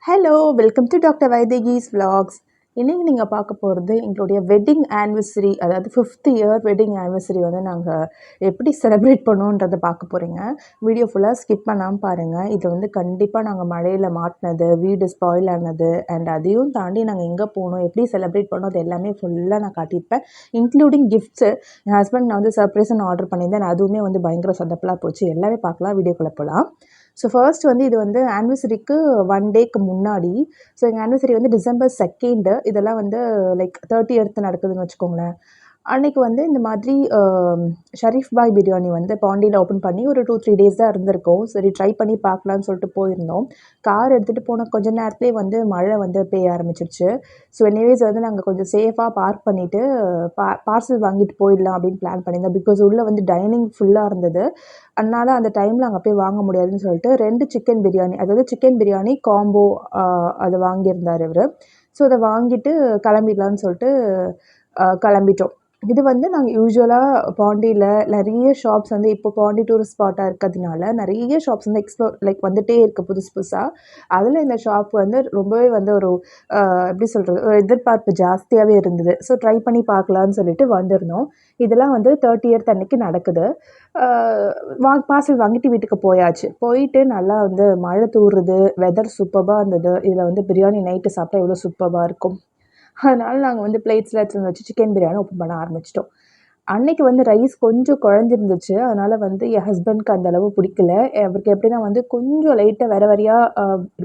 Hello! Welcome to doctor Vaidehi's vlogs. இன்னைக்கு நீங்க பார்க்க போறது எங்களுடைய வெட்டிங் ஆனிவர்சரி, அதாவது 5th இயர் வெட்டிங் ஆனிவர்சரி வந்து நாங்க எப்படி செலிப்ரேட் பண்ணோன்றத பார்க்க போறீங்க. வீடியோ ஃபுல்லா ஸ்கிப் பண்ணாம பாருங்க. இது வந்து கண்டிப்பா நாங்க மழையில மாட்டுனது, வீடு ஸ்பாயில் ஆனது அண்ட் அதையும் தாண்டி நாங்க எங்க போனோம், எப்படி செலிப்ரேட் பண்ணோம் அது எல்லாமே ஃபுல்லா நான் காட்டியிருப்பேன். Including gifts. என் ஹஸ்பண்ட் நான் வந்து சர்ப்ரைஸ்ன்னு ஆர்டர் பண்ணியிருந்தேன். அதுவுமே வந்து பயங்கர சொதப்பலா போச்சு. எல்லாமே பார்க்கலாம். வீடியோக்குள்ள போலாம். ஸோ ஃபர்ஸ்ட் வந்து இது வந்து ஆனிவர்சரிக்கு 1 டேக்கு முன்னாடி. ஸோ எங்கள் ஆனிவர்சரி வந்து டிசம்பர் 2 இதெல்லாம் வந்து லைக் 30th நடக்குதுன்னு வச்சுக்கோங்களேன். அன்னைக்கு வந்து இந்த மாதிரி ஷரீஃப் பாய் பிரியாணி வந்து பாண்டியில் ஓப்பன் பண்ணி ஒரு 2-3 டேஸ் தான் இருந்திருக்கோம். சரி ட்ரை பண்ணி பார்க்கலான்னு சொல்லிட்டு போயிருந்தோம். கார் எடுத்துகிட்டு போன கொஞ்ச நேரத்துலேயே வந்து மழை வந்து பெய்ய ஆரம்பிச்சிருச்சு. ஸோ எனிவேஸ் வந்து நாங்கள் கொஞ்சம் சேஃபாக பார்க் பண்ணிவிட்டு பார்சல் வாங்கிட்டு போயிடலாம் அப்படின்னு பிளான் பண்ணியிருந்தோம். பிகாஸ் உள்ளே வந்து டைனிங் ஃபுல்லாக இருந்தது. அதனால அந்த டைமில் அங்கே போய் வாங்க முடியாதுன்னு சொல்லிட்டு 2 சிக்கன் பிரியாணி, அதாவது சிக்கன் பிரியாணி காம்போ அதை வாங்கியிருந்தார் இவர். ஸோ அதை வாங்கிட்டு கிளம்பிடலான்னு சொல்லிட்டு கிளம்பிட்டோம். இது வந்து நாங்கள் யூசுவலாக பாண்டியில் நிறைய ஷாப்ஸ் வந்து இப்போ பாண்டி டூரிஸ்ட் ஸ்பாட்டாக இருக்கிறதுனால நிறைய ஷாப்ஸ் வந்து எக்ஸ்ப்ளோர் லைக் வந்துகிட்டே இருக்குது புதுசு புதுசாக. அதில் இந்த ஷாப் வந்து ரொம்பவே வந்து ஒரு எப்படி சொல்கிறது, ஒரு எதிர்பார்ப்பு ஜாஸ்தியாகவே இருந்தது. ஸோ ட்ரை பண்ணி பார்க்கலான்னு சொல்லிட்டு வந்திருந்தோம். இதெல்லாம் வந்து 30th அன்னைக்கு நடக்குது. பார்சல் வாங்கிட்டு வீட்டுக்கு போயாச்சு. போயிட்டு நல்லா வந்து மழை தூறுது, வெதர் சூப்பர்பாக இருந்தது. இதில் வந்து பிரியாணி நைட்டு சாப்பிட்டா எவ்வளோ சூப்பர்பாக இருக்கும். அதனால நாங்கள் வந்து பிளேட்ஸில் எடுத்துன்னு வச்சு சிக்கன் பிரியாணி ஓப்பன் பண்ண ஆரம்பிச்சிட்டோம். அன்னைக்கு வந்து ரைஸ் கொஞ்சம் குழஞ்சிருந்துச்சு. அதனால் வந்து என் ஹஸ்பண்ட்க்கு அந்த அளவு பிடிக்கல. அவருக்கு எப்படின்னா வந்து கொஞ்சம் லைட்டாக வெற வெறையா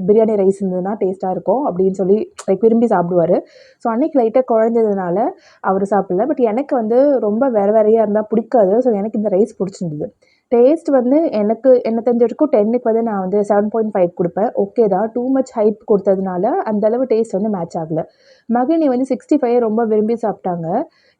பிரியாணி ரைஸ் இருந்ததுன்னா டேஸ்ட்டாக இருக்கும் அப்படின்னு சொல்லி லைக் விரும்பி சாப்பிடுவாரு. ஸோ அன்னைக்கு லைட்டாக குழஞ்சதுனால அவர் சாப்பிடல. பட் எனக்கு வந்து ரொம்ப வெற வெறையா இருந்தால் பிடிக்காது. ஸோ எனக்கு இந்த ரைஸ் பிடிச்சிருந்தது. டேஸ்ட் வந்து என்ன தெரிஞ்ச வரைக்கும் 10க்கு வந்து நான் வந்து 7.5 கொடுப்பேன். ஓகே தான். டூ மச் ஹைப் கொடுத்ததுனால அந்த அளவு டேஸ்ட் வந்து மேட்ச் ஆகல. மகிழினி வந்து 65 ரொம்ப விரும்பி சாப்பிட்டாங்க.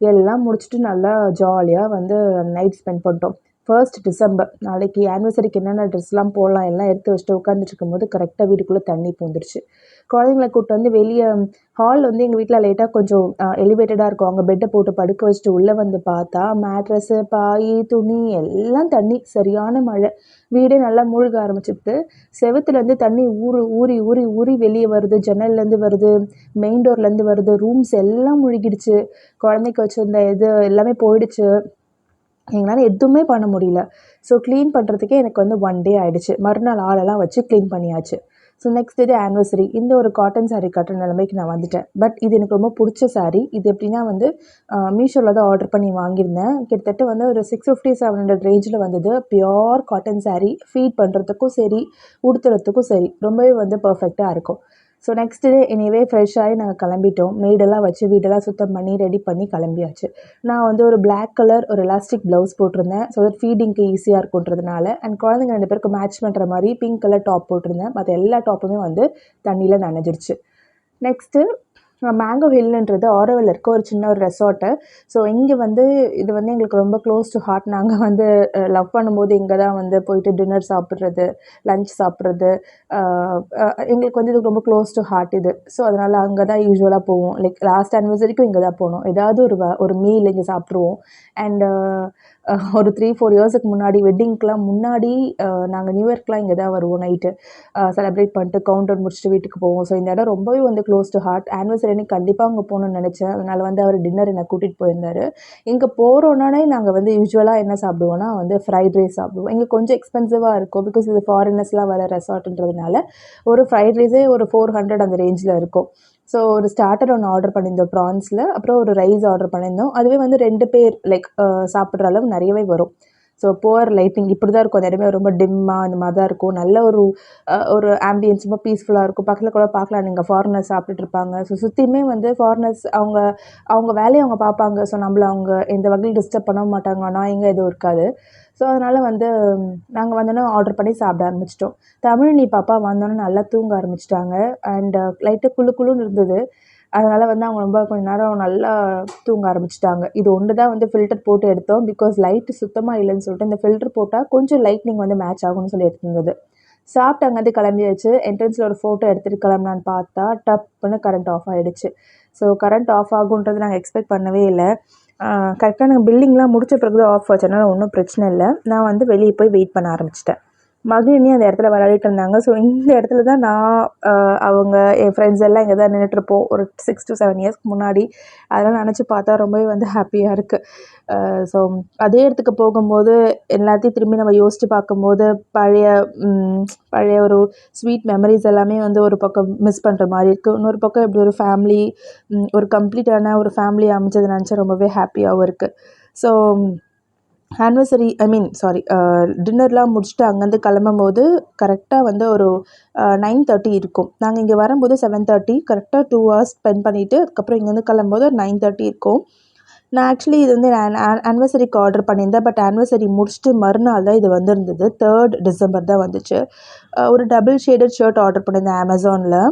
எல்லாம் முடிச்சுட்டு நல்லா ஜாலியாக வந்து நைட் ஸ்பெண்ட் பண்ணிட்டோம். 1st டிசம்பர் நாளைக்கு ஆனிவர்சரிக்கு என்னென்ன ட்ரெஸ்லாம் போடலாம் எல்லாம் எடுத்து வச்சுட்டு உட்காந்துட்டு இருக்கும்போது கரெக்டாக வீட்டுக்குள்ளே தண்ணி பூந்துருச்சு. குழந்தைங்கள கூப்பிட்டு வந்து வெளியே ஹால் வந்து எங்கள் வீட்டில் லைட்டாக கொஞ்சம் எலிவேட்டடாக இருக்கும். அவங்க பெட்டை போட்டு படுக்க வச்சுட்டு உள்ளே வந்து பார்த்தா மேட்ரஸு, பாய், துணி எல்லாம் தண்ணி. சரியான மழை. வீடே நல்லா மூழ்க ஆரம்பிச்சிடுது. செவுத்துலேருந்து தண்ணி ஊறி ஊறி ஊறி வெளியே வருது. ஜன்னல்லேருந்து வருது, மெயின் டோர்லேருந்து வருது. ரூம்ஸ் எல்லாம் முழுகிடுச்சு. குழந்தைக்கு வச்சுருந்த இது எல்லாமே போயிடுச்சு. எங்களால் எதுவுமே பண்ண முடியல. ஸோ க்ளீன் பண்ணுறதுக்கே எனக்கு வந்து 1 டே ஆகிடுச்சு. மறுநாள் ஆளெல்லாம் வச்சு க்ளீன் பண்ணியாச்சு. So next day anniversary. இந்த ஒரு காட்டன் சாரீ கட்டுற நிலைமைக்கு நான் வந்துட்டேன். பட் இது எனக்கு ரொம்ப பிடிச்ச சாரீ. இது எப்படின்னா வந்து மீஷோவில் தான் ஆர்டர் பண்ணி வாங்கியிருந்தேன். கிட்டத்தட்ட வந்து ஒரு 650-700 ரேஞ்சில் வந்தது. Pure cotton sari. ஃபீட் பண்ணுறதுக்கும் சரி, உடுத்துறதுக்கும் சரி ரொம்பவே வந்து பர்ஃபெக்டாக இருக்கும். So next day anyway fresh ஆகி நாங்கள் கிளம்பிட்டோம். மெய்டெல்லாம் வச்சு வீடெல்லாம் சுத்தம் பண்ணி ரெடி பண்ணி கிளம்பியாச்சு. நான் வந்து ஒரு பிளாக் கலர் ஒரு எலாஸ்டிக் ப்ளவுஸ் போட்டிருந்தேன். ஸோ தட் ஃபீடிங்க்கு ஈஸியாக இருக்குன்றதுனால. அண்ட் குழந்தைங்க 2 பேருக்கு மேட்ச் பண்ணுற மாதிரி பிங்க் கலர் டாப் போட்டிருந்தேன். மற்ற எல்லா டாப்புமே வந்து தண்ணியில் நனைஞ்சிருச்சு. நெக்ஸ்ட்டு மேங்கோ ஹில்லுன்றது ஆரோவில் இருக்க ஒரு சின்ன ஒரு ரெசார்ட்டு. ஸோ இங்கே வந்து இது வந்து எங்களுக்கு ரொம்ப க்ளோஸ் டு ஹார்ட். நாங்கள் வந்து லவ் பண்ணும்போது இங்கே தான் வந்து போயிட்டு டின்னர் சாப்பிட்றது, லன்ச் சாப்பிட்றது. எங்களுக்கு வந்து இது ரொம்ப க்ளோஸ் டு ஹார்ட் இது. ஸோ அதனால் அங்கே தான் யூஸ்வலாக போவோம். லைக் லாஸ்ட் ஆனிவர்சரிக்கும் இங்கே தான் போனோம். ஏதாவது ஒரு மீல் இங்கே சாப்பிட்ருவோம். அண்டு ஒரு 3-4 இயர்ஸுக்கு முன்னாடி வெட்டிங்க்கெலாம் முன்னாடி நாங்கள் நியூ இயர்க்கெலாம் இங்கே தான் வருவோம் நைட்டு. செலிப்ரேட் பண்ணிட்டு கவுண்டவுன் முடிச்சுட்டு வீட்டுக்கு போவோம். ஸோ இந்த இடம் ரொம்பவே வந்து க்ளோஸ் டு ஹார்ட். ஆனிவர்சரி அன்னைக்கு கண்டிப்பாக அங்கே போகணுன்னு நினச்சேன். அதனால் வந்து அவர் டின்னர் என்னை கூட்டிகிட்டு போயிருந்தார். இங்கே போகிறோன்னே நாங்கள் வந்து யூஸ்வலாக என்ன சாப்பிடுவோன்னா வந்து ஃப்ரைட் ரைஸ் சாப்பிடுவோம். இங்கே கொஞ்சம் எக்ஸ்பென்சிவாக இருக்கும். பிகாஸ் இது ஃபாரினர்ஸ்லாம் வர ரெசார்ட்டுன்றதுனால ஒரு ஃப்ரைட் ரைஸே ஒரு 400 அந்த ரேஞ்சில் இருக்கும். ஸோ ஒரு ஸ்டார்டர் ஒன்று ஆர்டர் பண்ணியிருந்தோம் ப்ரான்ஸில். அப்புறம் ஒரு ரைஸ் ஆர்டர் பண்ணியிருந்தோம். அதுவே வந்து 2 பேர் லைக் சாப்பிட்ற அளவு நிறையவே வரும். ஸோ புவர் லைட்டிங் இப்படி தான் இருக்கும். அந்த இடமே ரொம்ப டிம்மாக இந்த மாதிரி தான் இருக்கும். நல்ல ஒரு ஆம்பியன்ஸ் ரொம்ப பீஸ்ஃபுல்லாக இருக்கும். பக்கத்தில் கூட பார்க்கலாம், நீங்கள் ஃபாரினர்ஸ் சாப்பிட்டுட்டு இருப்பாங்க. ஸோ சுற்றியுமே வந்து ஃபாரினர்ஸ் அவங்க வேலையை அவங்க பார்ப்பாங்க. ஸோ நம்மள அவங்க எந்த வகையில் டிஸ்டர்ப் பண்ண மாட்டாங்க. ஆனால் இங்கே எதுவும் இருக்காது. ஸோ அதனால் வந்து நாங்கள் வந்தோன்னே ஆர்டர் பண்ணி சாப்பிட ஆரம்பிச்சிட்டோம். தமிழினி பாப்பா வந்தோன்னே நல்லா தூங்க ஆரம்பிச்சிட்டாங்க. அண்ட் லைட்டாக குளுன்னு இருந்தது. அதனால் வந்து அவங்க ரொம்ப கொஞ்ச நேரம் நல்லா தூங்க ஆரம்பிச்சிட்டாங்க. இது ஒன்று தான் வந்து ஃபில்டர் போட்டு எடுத்தோம். பிகாஸ் லைட்டு சுத்தமாக இல்லைன்னு சொல்லிட்டு இந்த ஃபில்டர் போட்டால் கொஞ்சம் லைட்னிங் வந்து மேட்ச் ஆகும்னு சொல்லி எடுத்துருந்தது. சாப்பிட்டு அங்கேருந்து கிளம்பியாச்சு. என்ட்ரன்ஸில் ஒரு ஃபோட்டோ எடுத்துகிட்டு கிளம்பலான்னு பார்த்தா டப்புன்னு கரண்ட் ஆஃப் ஆகிடுச்சு. ஸோ கரண்ட் ஆஃப் ஆகுன்றது நாங்கள் எக்ஸ்பெக்ட் பண்ணவே இல்லை. கரெக்டாக நாங்கள் பில்லிங்லாம் முடிச்ச பிறகு தான் ஆஃப் ஆச்சு. அதனால் ஒன்றும் பிரச்சனை இல்லை. நான் வந்து வெளியே போய் வெயிட் பண்ண ஆரம்பிச்சிட்டேன். மகிழினி அந்த இடத்துல விளையாடிட்டு இருந்தாங்க. ஸோ இந்த இடத்துல தான் நான் அவங்க என் ஃப்ரெண்ட்ஸ் எல்லாம் இங்கே தான் நின்றுட்டுருப்போம் ஒரு 6 to 7 இயர்ஸ்க்கு முன்னாடி. அதெல்லாம் நினச்சி பார்த்தா ரொம்பவே வந்து ஹாப்பியாக இருக்குது. ஸோ அதே இடத்துக்கு போகும்போது எல்லாத்தையும் திரும்பி நம்ம யோசித்து பார்க்கும்போது பழைய பழைய ஒரு ஸ்வீட் மெமரிஸ் எல்லாமே வந்து ஒரு பக்கம் மிஸ் பண்ணுற மாதிரி இருக்குது. இன்னொரு பக்கம் இப்படி ஒரு ஃபேமிலி ஒரு கம்ப்ளீட்டான ஒரு ஃபேமிலி அமைச்சதை நினச்சா ரொம்பவே ஹாப்பியாகவும் இருக்குது. ஸோ ஆனிவர்சரி டின்னர்லாம் முடிச்சுட்டு அங்கேருந்து கிளம்பும்போது கரெக்டாக வந்து ஒரு 9:30 இருக்கும். நாங்கள் இங்கே வரும்போது 7:30, கரெக்டாக 2 hours ஸ்பெண்ட் பண்ணிவிட்டு அதுக்கப்புறம் இங்கேருந்து கிளம்பும்போது ஒரு 9:30 இருக்கும். நான் ஆக்சுவலி இது வந்து ஆனிவர்சரிக்கு ஆர்டர் பண்ணியிருந்தேன். பட் ஆனிவர்சரி முடிச்சுட்டு மறுநாள் தான் இது வந்திருந்தது. 3rd December தான் வந்துச்சு. ஒரு டபுள் ஷேடட் ஷர்ட் ஆர்டர் பண்ணியிருந்தேன் Amazonல.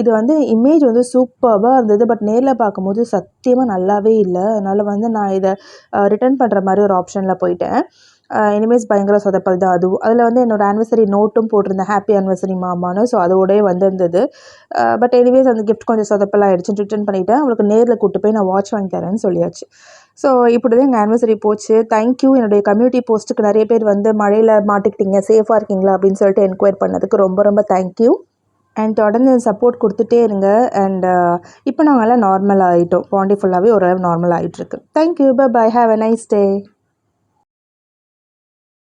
இது வந்து இமேஜ் வந்து சூப்பர்பாக இருந்தது. பட் நேரில் பார்க்கும்போது சத்தியமாக நல்லாவே இல்லை. அதனால் வந்து நான் இதை ரிட்டர்ன் பண்ணுற மாதிரி ஒரு ஆப்ஷனில் போயிட்டேன். எனிவேஸ் பயங்கர சொதப்பல் தான் அதுவும். அதில் வந்து என்னோடய ஆனிவர்சரி நோட்டும் போட்டிருந்தேன், ஹாப்பி ஆனிவர்சரி மாமான்னு. ஸோ அதோடயே வந்திருந்தது. பட் எனிவேஸ் அந்த கிஃப்ட் கொஞ்சம் சொதப்பல் ஆகிடுச்சு, ரிட்டர்ன் பண்ணிவிட்டேன். அவளுக்கு நேரில் கூப்பிட்டு போய் நான் வாட்ச் வாங்கி தரேன்னு சொல்லியாச்சு. ஸோ இப்படி தான் எங்கள் ஆனிவர்சரி போச்சு. தேங்க்யூ. என்னுடைய கம்யூனிட்டி போஸ்ட்டுக்கு நிறைய பேர் வந்து மழையில் மாட்டிக்கிட்டீங்க, சேஃபாக இருக்கீங்களா அப்படின்னு சொல்லிட்டு என்கொயர் பண்ணதுக்கு ரொம்ப ரொம்ப தேங்க்யூ. அண்ட் தொடர்ந்து சப்போர்ட் கொடுத்துட்டே இருங்க. அண்ட் இப்போ நாங்கள்லாம் நார்மல் ஆகிட்டோம். பாண்டி ஃபுல்லாகவே ஓரளவு நார்மல் ஆகிட்டுருக்கு. Thank you. Bye. Have a nice day.